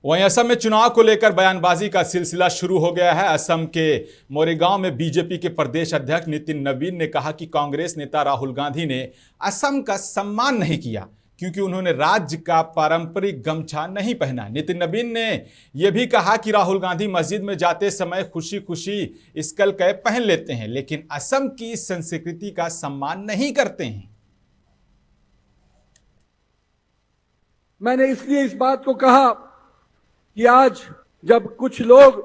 वहीं असम में चुनाव को लेकर बयानबाजी का सिलसिला शुरू हो गया है। असम के मोरेगांव में बीजेपी के प्रदेश अध्यक्ष नितिन नवीन ने कहा कि कांग्रेस नेता राहुल गांधी ने असम का सम्मान नहीं किया क्योंकि उन्होंने राज्य का पारंपरिक गमछा नहीं पहना। नितिन नवीन ने यह भी कहा कि राहुल गांधी मस्जिद में जाते समय खुशी खुशी स्कल कैप पहन लेते हैं, लेकिन असम की संस्कृति का सम्मान नहीं करते हैं। मैंने इसलिए इस बात को कहा कि आज जब कुछ लोग,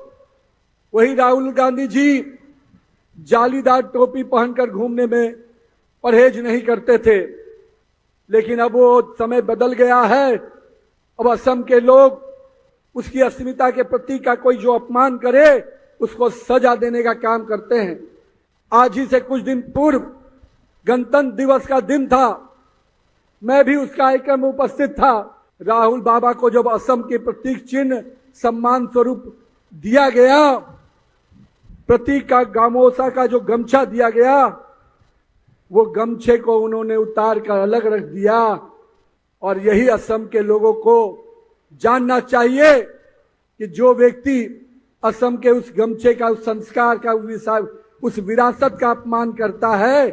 वही राहुल गांधी जी जालीदार टोपी पहनकर घूमने में परहेज नहीं करते थे, लेकिन अब वो समय बदल गया है। अब असम के लोग उसकी अस्मिता के प्रतीक का कोई जो अपमान करे उसको सजा देने का काम करते हैं। आज ही से कुछ दिन पूर्व गणतंत्र दिवस का दिन था, मैं भी उस कार्यक्रम में उपस्थित था। राहुल बाबा को जब असम के प्रतीक चिन्ह सम्मान स्वरूप दिया गया, प्रतीक का गामोसा का जो गमछा दिया गया, वो गमछे को उन्होंने उतार कर अलग रख दिया। और यही असम के लोगों को जानना चाहिए कि जो व्यक्ति असम के उस गमछे का, उस संस्कार का, उस विरासत का अपमान करता है,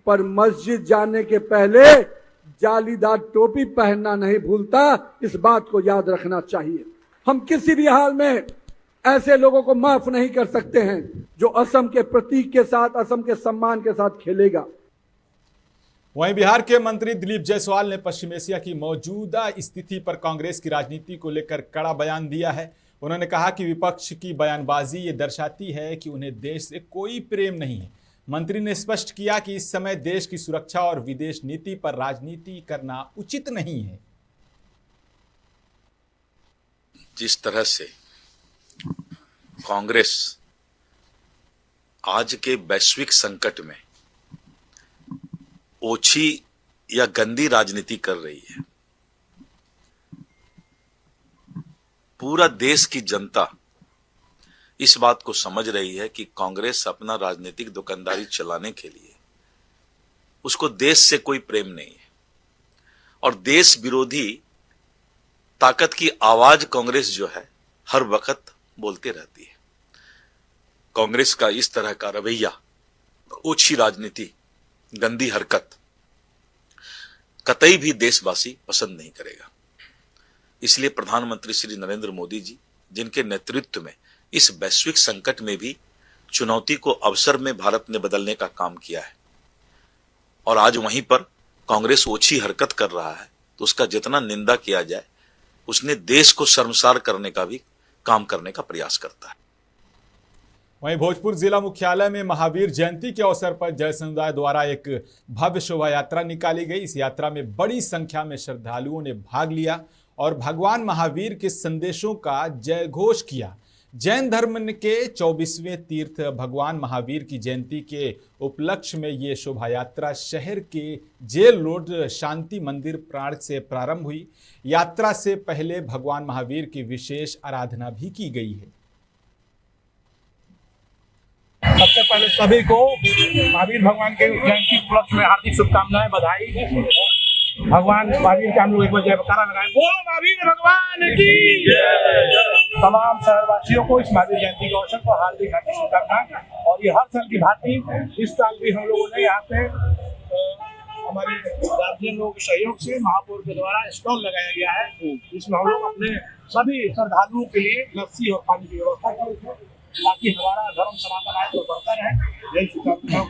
पर मस्जिद जाने के पहले जालीदार टोपी पहनना नहीं भूलता, इस बात को याद रखना चाहिए। हम किसी भी हाल में ऐसे लोगों को माफ नहीं कर सकते हैं जो असम के प्रतीक के साथ, असम के सम्मान के साथ खेलेगा। वहीं बिहार के मंत्री दिलीप जायसवाल ने पश्चिम एशिया की मौजूदा स्थिति पर कांग्रेस की राजनीति को लेकर कड़ा बयान दिया है। उन्होंने कहा कि विपक्ष की बयानबाजी ये दर्शाती है कि उन्हें देश से कोई प्रेम नहीं है। मंत्री ने स्पष्ट किया कि इस समय देश की सुरक्षा और विदेश नीति पर राजनीति करना उचित नहीं है। जिस तरह से कांग्रेस आज के वैश्विक संकट में ओछी या गंदी राजनीति कर रही है, पूरा देश की जनता इस बात को समझ रही है कि कांग्रेस अपना राजनीतिक दुकानदारी चलाने के लिए, उसको देश से कोई प्रेम नहीं है और देश विरोधी ताकत की आवाज कांग्रेस जो है हर वक्त बोलते रहती है। कांग्रेस का इस तरह का रवैया, ओछी राजनीति, गंदी हरकत कतई भी देशवासी पसंद नहीं करेगा। इसलिए प्रधानमंत्री श्री नरेंद्र मोदी जी, जिनके नेतृत्व में इस वैश्विक संकट में भी चुनौती को अवसर में भारत ने बदलने का काम किया है, और आज वहीं पर कांग्रेस ओछी हरकत कर रहा है तो उसका जितना निंदा किया जाए, उसने देश को शर्मसार करने का भी काम करने का प्रयास करता है। वहीं भोजपुर जिला मुख्यालय में महावीर जयंती के अवसर पर जैन समुदाय द्वारा एक भव्य शोभा यात्रा निकाली गई। इस यात्रा में बड़ी संख्या में श्रद्धालुओं ने भाग लिया और भगवान महावीर के संदेशों का जय घोष किया। जैन धर्म के 24वें तीर्थ भगवान महावीर की जयंती के उपलक्ष्य में ये शोभा यात्रा शहर के जेल रोड शांति मंदिर प्राण से प्रारंभ हुई। यात्रा से पहले भगवान महावीर की विशेष आराधना भी की गई है। सबसे पहले सभी को महावीर भगवान के जयंती उपलक्ष्य में हार्दिक शुभकामनाएं, बधाई। भगवान महावीर के हम लोग एक बार जयकारा लगाएं, बोलो महावीर भगवान की। तमाम शहरवासियों को इस महावीर जयंती के अवसर पर हार्दिक शुभकामनाएं। और ये हर साल की भांति इस साल भी हम लोगों ने यहाँ पे हमारे गार्जियन लोगों के सहयोग से महापौर के द्वारा स्टॉल लगाया गया है। इसमें हम लोग अपने सभी श्रद्धालुओं के लिए लस्सी और पानी की व्यवस्था की है ताकि हमारा धर्म सनातन आए तो बढ़ता रहे। जय श्री राम।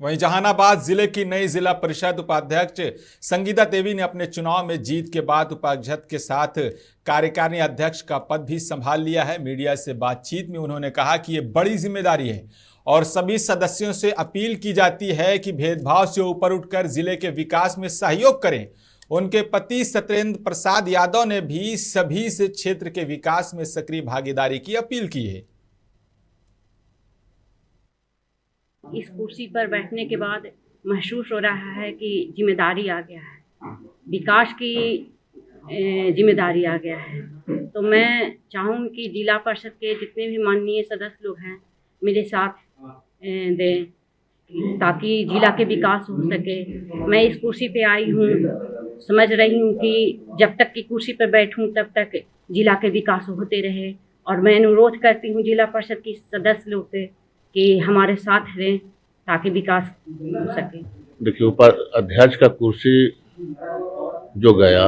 वहीं जहानाबाद जिले की नई जिला परिषद उपाध्यक्ष संगीता देवी ने अपने चुनाव में जीत के बाद उपाध्यक्ष के साथ कार्यकारिणी अध्यक्ष का पद भी संभाल लिया है। मीडिया से बातचीत में उन्होंने कहा कि ये बड़ी जिम्मेदारी है और सभी सदस्यों से अपील की जाती है कि भेदभाव से ऊपर उठकर जिले के विकास में सहयोग करें। उनके पति सत्येंद्र प्रसाद यादव ने भी सभी से क्षेत्र के विकास में सक्रिय भागीदारी की अपील की है। इस कुर्सी पर बैठने के बाद महसूस हो रहा है कि जिम्मेदारी आ गया है, विकास की जिम्मेदारी आ गया है। तो मैं चाहूँगी कि जिला परिषद के जितने भी माननीय सदस्य लोग हैं मेरे साथ दें ताकि जिला के विकास हो सके। मैं इस कुर्सी पे आई हूँ, समझ रही हूँ कि जब तक की कुर्सी पर बैठूँ तब तक जिला के विकास होते रहे। और मैं अनुरोध करती हूँ जिला परिषद की सदस्य लोग से कि हमारे साथ रहें ताकि विकास हो सके। देखिए, उपाध्यक्ष का कुर्सी जो गया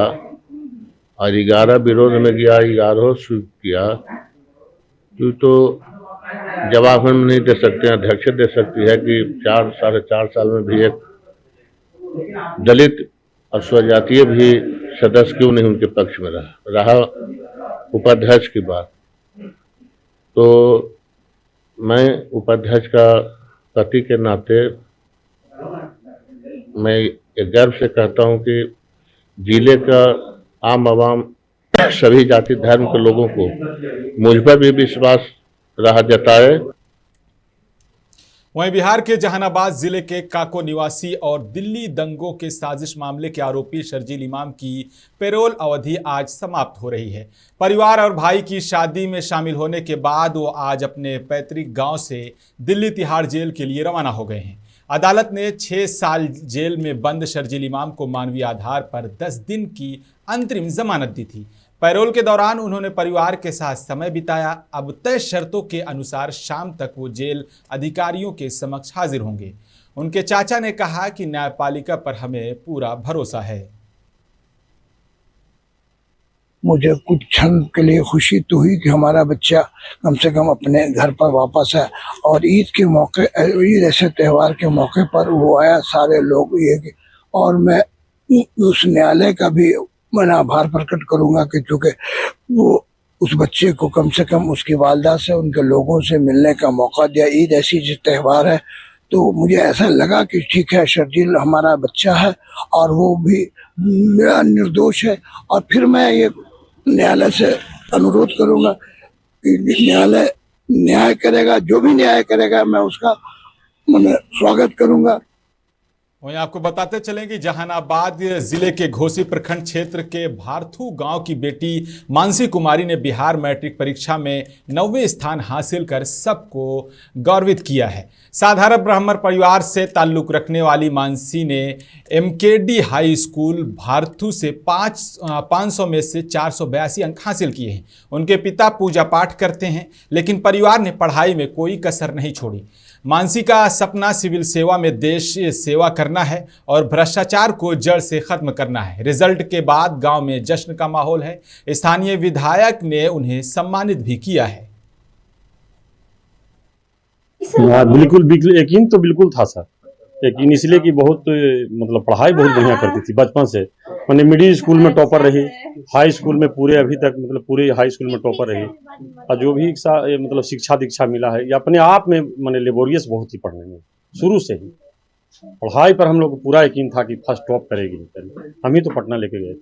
और 11 विरोध में गया, 11 स्वीप किया, तो जवाब हम नहीं दे सकते हैं। अध्यक्ष दे सकती है कि 4-4.5 साल में भी एक दलित और स्वजातीय भी सदस्य क्यों नहीं उनके पक्ष में रहा उपाध्यक्ष की बात। तो मैं उपाध्यक्ष का पति के नाते मैं गर्व से कहता हूं कि जिले का आम आवाम सभी जाति धर्म के लोगों को मुझ पर भी विश्वास रहा जताए। वहीं बिहार के जहानाबाद जिले के काको निवासी और दिल्ली दंगों के साजिश मामले के आरोपी शर्जील इमाम की पैरोल अवधि आज समाप्त हो रही है। परिवार और भाई की शादी में शामिल होने के बाद वो आज अपने पैतृक गांव से दिल्ली तिहाड़ जेल के लिए रवाना हो गए हैं। अदालत ने 6 साल जेल में बंद शर्जील इमाम को मानवीय आधार पर 10 दिन की अंतरिम जमानत दी थी। पैरोल के दौरान उन्होंने परिवार के साथ समय बिताया। अब तय शर्तों के अनुसार शाम तक वो जेल अधिकारियों के समक्ष हाजिर होंगे। उनके चाचा ने कहा कि न्यायपालिका पर हमें पूरा भरोसा है। मुझे कुछ क्षण के लिए खुशी तो हुई कि हमारा बच्चा कम से कम अपने घर पर वापस है। और ईद के मौके, ईद ऐसे त्यौहार के मौके पर वो आया, सारे लोग ये। और मैं उस न्यायालय का भी मैं आभार प्रकट करूंगा कि चूंकि वो उस बच्चे को कम से कम उसकी वालदा से, उनके लोगों से मिलने का मौका दिया। ईद ऐसी जो त्यौहार है, तो मुझे ऐसा लगा कि ठीक है, शर्जील हमारा बच्चा है और वो भी मेरा निर्दोष है। और फिर मैं ये न्यायालय से अनुरोध करूंगा कि न्यायालय न्याय करेगा, जो भी न्याय करेगा मैं उसका स्वागत करूंगा। वहीं आपको बताते चलें कि जहानाबाद जिले के घोसी प्रखंड क्षेत्र के भारथू गांव की बेटी मानसी कुमारी ने बिहार मैट्रिक परीक्षा में 9वें स्थान हासिल कर सबको गौरवित किया है। साधारण ब्राह्मण परिवार से ताल्लुक रखने वाली मानसी ने MKD हाई स्कूल भारथू से 500 में से 482 अंक हासिल किए हैं। उनके पिता पूजा पाठ करते हैं, लेकिन परिवार ने पढ़ाई में कोई कसर नहीं छोड़ी। मानसी का सपना सिविल सेवा में देश सेवा करना है और भ्रष्टाचार को जड़ से खत्म करना है। रिजल्ट के बाद गांव में जश्न का माहौल है। स्थानीय विधायक ने उन्हें सम्मानित भी किया है। बिल्कुल यकीन तो बिल्कुल था सर। यकीन इसलिए कि बहुत मतलब पढ़ाई बहुत बढ़िया करती थी बचपन से। मैंने मिडिल स्कूल में टॉपर रही, हाई स्कूल में पूरे अभी तक मतलब पूरे हाई स्कूल में टॉपर रही। और जो भी मतलब शिक्षा दीक्षा मिला है ये अपने आप में मैंने लेबोरियस बहुत ही पढ़ने में शुरू से ही। पढ़ाई पर हम लोग को पूरा यकीन था कि फर्स्ट टॉप करेगी। हम ही तो पटना लेके गए।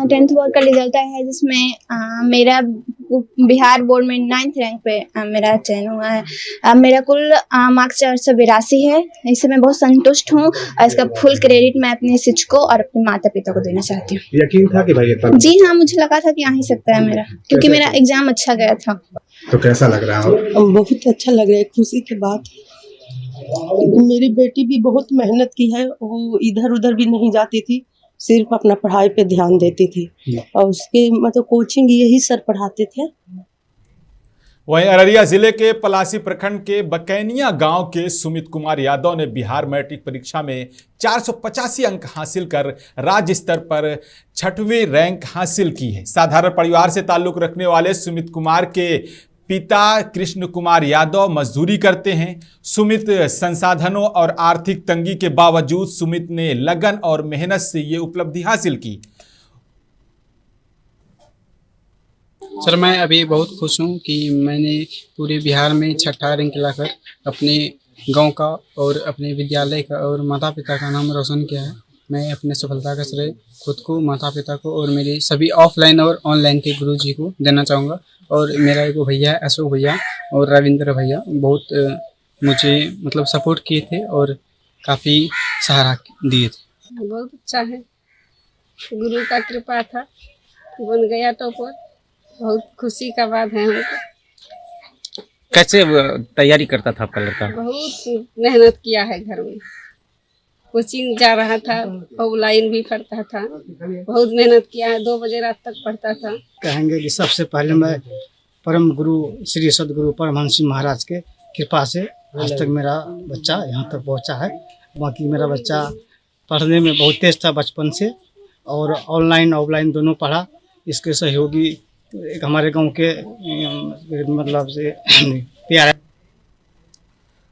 10th बोर्ड का रिजल्ट आया है जिसमें मेरा बिहार बोर्ड में 9th रैंक पे मेरा चयन हुआ है। मेरा कुल मार्क्स 482 है। इससे मैं बहुत संतुष्ट हूँ और इसका फुल क्रेडिट मैं अपने शिक्षकों और अपने माता पिता को देना चाहती हूँ। यकीन था कि भाई इतना? जी हाँ, मुझे लगा था कि आ ही सकता है मेरा, क्योंकि मेरा एग्जाम अच्छा गया था। तो कैसा लग रहा है? बहुत अच्छा लग रहा है, खुशी की बात। मेरी बेटी भी बहुत मेहनत की है, वो इधर उधर भी नहीं जाती थी, सिर्फ अपना पढ़ाई पे ध्यान देती थी और उसके मतलब कोचिंग यही सर पढ़ाते थे। वहीं अररिया जिले के पलासी प्रखंड के बकैनिया गांव के सुमित कुमार यादव ने बिहार मैट्रिक परीक्षा में 485 अंक हासिल कर राज्य स्तर पर 6वीं रैंक हासिल की है। साधारण परिवार से ताल्लुक रखने वाले सुमित कुमार के पिता कृष्ण कुमार यादव मजदूरी करते हैं। सुमित संसाधनों और आर्थिक तंगी के बावजूद सुमित ने लगन और मेहनत से ये उपलब्धि हासिल की। सर, मैं अभी बहुत खुश हूँ कि मैंने पूरे बिहार में 6ठा रैंक लाकर अपने गांव का और अपने विद्यालय का और माता पिता का नाम रोशन किया है। मैं अपने सफलता का श्रेय खुद को, माता पिता को और मेरे सभी ऑफलाइन और ऑनलाइन के गुरुजी को देना चाहूँगा। और मेरा एक भैया अशोक भैया और रविंद्र भैया बहुत मुझे मतलब सपोर्ट किए थे और काफ़ी सहारा दिए थे। बहुत अच्छा है, गुरु का कृपा था, बन गया टॉपर। बहुत खुशी का बात है हमको। कैसे तैयारी करता था आपका लड़का? बहुत मेहनत किया है घर में, कोचिंग जा रहा था, ऑनलाइन भी पढ़ता था, बहुत मेहनत किया है, 2 बजे रात तक पढ़ता था। कहेंगे कि सबसे पहले मैं परम गुरु श्री सदगुरु परमहंस सिंह महाराज के कृपा से आज तक मेरा बच्चा यहाँ तक पहुँचा है। बाकी मेरा बच्चा पढ़ने में बहुत तेज था बचपन से, और ऑनलाइन ऑफलाइन दोनों पढ़ा। इसके सहयोगी एक हमारे गांव के मतलब से प्यार।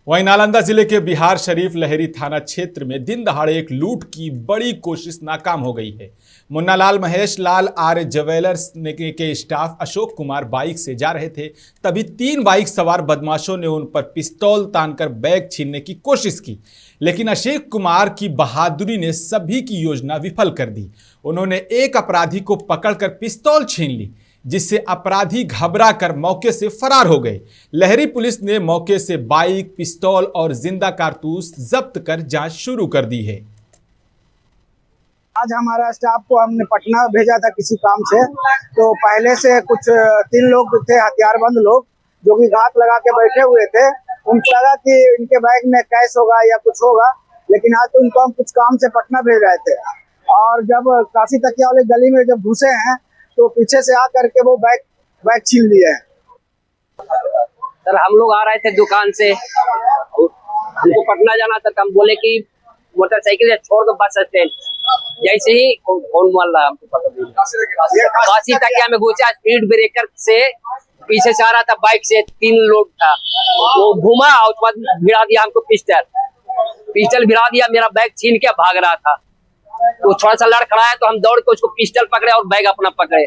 वहीं नालंदा जिले के बिहार शरीफ लहरी थाना क्षेत्र में दिन दहाड़े एक लूट की बड़ी कोशिश नाकाम हो गई है। मुन्नालाल महेश लाल आर्य ज्वेलर्स के स्टाफ अशोक कुमार बाइक से जा रहे थे, तभी 3 बाइक सवार बदमाशों ने उन पर पिस्तौल तानकर बैग छीनने की कोशिश की, लेकिन अशोक कुमार की बहादुरी ने सभी की योजना विफल कर दी। उन्होंने एक अपराधी को पकड़कर पिस्तौल छीन ली, जिससे अपराधी घबरा कर मौके से फरार हो गए। लहरी पुलिस ने मौके से बाइक, पिस्तौल और जिंदा कारतूस जब्त कर जांच शुरू कर दी है। आज हमारा स्टाफ को हमने पटना भेजा था किसी काम से, तो पहले से कुछ 3 लोग थे हथियारबंद लोग, जो कि घात लगा के बैठे हुए थे। उनको लगा कि इनके बैग में कैश होगा या कुछ होगा, लेकिन आज तो उनको हम कुछ काम से पटना भेज रहे थे। और जब काशी तकिया वाली गली में जब घुसे हैं तो पीछे से आकर के वो बैग छीन लिए हैं। सर हम लोग आ रहे थे दुकान से, हमको पटना जाना था, हम बोले कि मोटरसाइकिल छोड़ दो बस स्टैंड। जैसे ही कौन मार रहा हमको पता नहीं, काशी तकिया में घुसा, स्पीड ब्रेकर से पीछे से आ रहा था बाइक से, 3 लोग था, वो घुमा और उसके बाद भिड़ा दिया हमको पिस्टल भिड़ा दिया, मेरा बैग छीन के भाग रहा था। वो थोड़ा सा लड़ खड़ा है तो हम दौड़ के उसको पिस्टल पकड़े और बैग अपना पकड़े।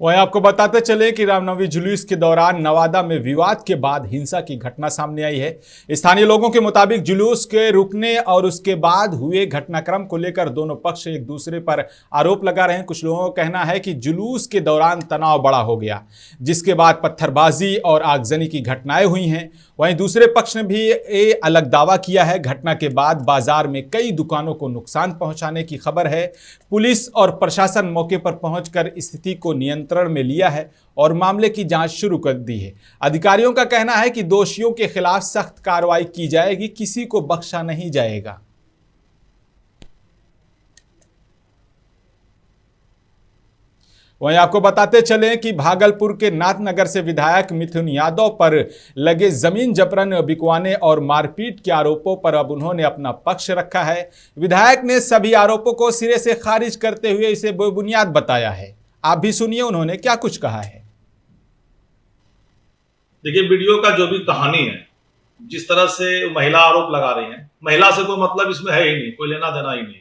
वहीं आपको बताते चले कि रामनवमी जुलूस के दौरान नवादा में विवाद के बाद हिंसा की घटना सामने आई है। स्थानीय लोगों के मुताबिक जुलूस के रुकने और उसके बाद हुए घटनाक्रम को लेकर दोनों पक्ष एक दूसरे पर आरोप लगा रहे हैं। कुछ लोगों का कहना है कि जुलूस के दौरान तनाव बड़ा हो गया, जिसके बाद पत्थरबाजी और आगजनी की घटनाएं हुई हैं। वहीं दूसरे पक्ष ने भी अलग दावा किया है। घटना के बाद बाजार में कई दुकानों को नुकसान पहुंचाने की खबर है। पुलिस और प्रशासन मौके पर पहुंचकर स्थिति को नियंत्रण में लिया है और मामले की जांच शुरू कर दी है। अधिकारियों का कहना है कि दोषियों के खिलाफ सख्त कार्रवाई की जाएगी, किसी को बख्शा नहीं जाएगा। वहीं आपको बताते चलें कि भागलपुर के नाथनगर से विधायक मिथुन यादव पर लगे जमीन जबरन बिकवाने और मारपीट के आरोपों पर अब उन्होंने अपना पक्ष रखा है। विधायक ने सभी आरोपों को सिरे से खारिज करते हुए इसे बेबुनियाद बताया है। आप भी सुनिए उन्होंने क्या कुछ कहा है। देखिए, वीडियो का जो भी कहानी है, जिस तरह से महिला आरोप लगा रही है, महिला से कोई मतलब इसमें है ही नहीं, कोई लेना देना ही नहीं।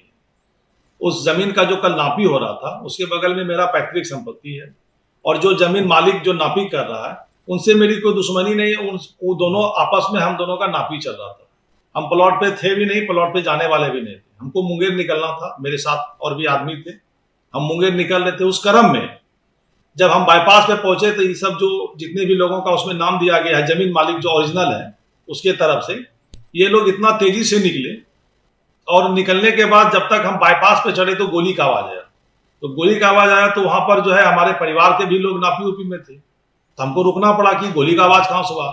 उस जमीन का जो कल नापी हो रहा था, उसके बगल में मेरा पैतृक संपत्ति है, और जो जमीन मालिक जो नापी कर रहा है, उनसे मेरी कोई दुश्मनी नहीं है। वो दोनों आपस में, हम दोनों का नापी चल रहा था। हम प्लॉट पे थे भी नहीं, प्लॉट पे जाने वाले भी नहीं थे। हमको मुंगेर निकलना था, मेरे साथ और भी आदमी थे, हम मुंगेर निकल रहे थे। उस क्रम में जब हम बाईपास पे पहुंचे तो ये सब जो जितने भी लोगों का उसमें नाम दिया गया है, जमीन मालिक जो ओरिजिनल है उसके तरफ से, ये लोग इतना तेजी से निकले, और निकलने के बाद जब तक हम बाईपास पे चढ़े तो गोली का आवाज आया। तो गोली का आवाज आया तो वहां पर जो है हमारे परिवार के भी लोग नापी उपी में थे, तो हमको रुकना पड़ा कि गोली का आवाज कहां से हुआ।